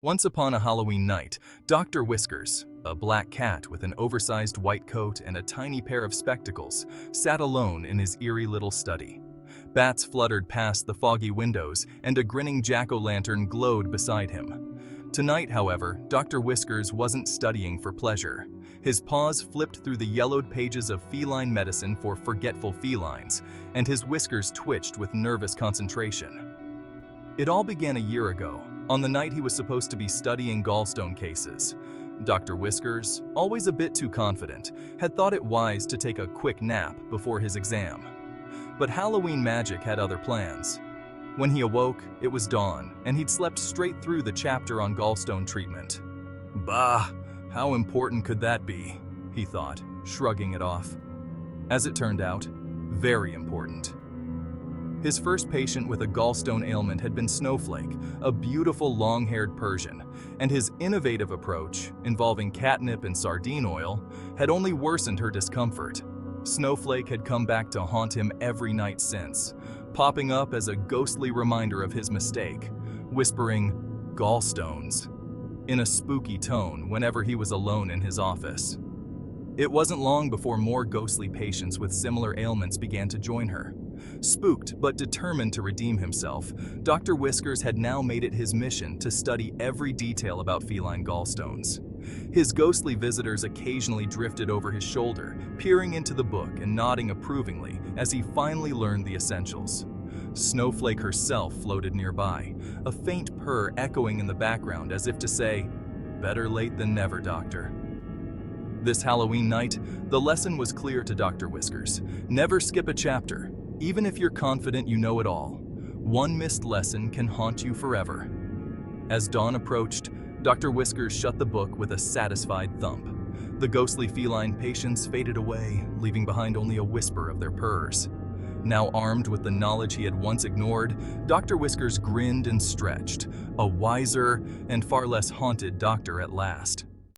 Once upon a Halloween night, Dr. Whiskers, a black cat with an oversized white coat and a tiny pair of spectacles, sat alone in his eerie little study. Bats fluttered past the foggy windows, and a grinning jack-o'-lantern glowed beside him. Tonight, however, Dr. Whiskers wasn't studying for pleasure. His paws flipped through the yellowed pages of feline medicine for forgetful felines, and his whiskers twitched with nervous concentration. It all began a year ago, on the night he was supposed to be studying gallstone cases. Dr. Whiskers, always a bit too confident, had thought it wise to take a quick nap before his exam. But Halloween magic had other plans. When he awoke, it was dawn, and he'd slept straight through the chapter on gallstone treatment. Bah, how important could that be? He thought, shrugging it off. As it turned out, very important. His first patient with a gallstone ailment had been Snowflake, a beautiful long-haired Persian, and his innovative approach, involving catnip and sardine oil, had only worsened her discomfort. Snowflake had come back to haunt him every night since, popping up as a ghostly reminder of his mistake, whispering, "Gallstones," in a spooky tone whenever he was alone in his office. It wasn't long before more ghostly patients with similar ailments began to join her. Spooked but determined to redeem himself, Dr. Whiskers had now made it his mission to study every detail about feline gallstones. His ghostly visitors occasionally drifted over his shoulder, peering into the book and nodding approvingly as he finally learned the essentials. Snowflake herself floated nearby, a faint purr echoing in the background as if to say, "Better late than never, Doctor." This Halloween night, the lesson was clear to Dr. Whiskers. Never skip a chapter, even if you're confident you know it all. One missed lesson can haunt you forever. As dawn approached, Dr. Whiskers shut the book with a satisfied thump. The ghostly feline patients faded away, leaving behind only a whisper of their purrs. Now armed with the knowledge he had once ignored, Dr. Whiskers grinned and stretched, a wiser and far less haunted doctor at last.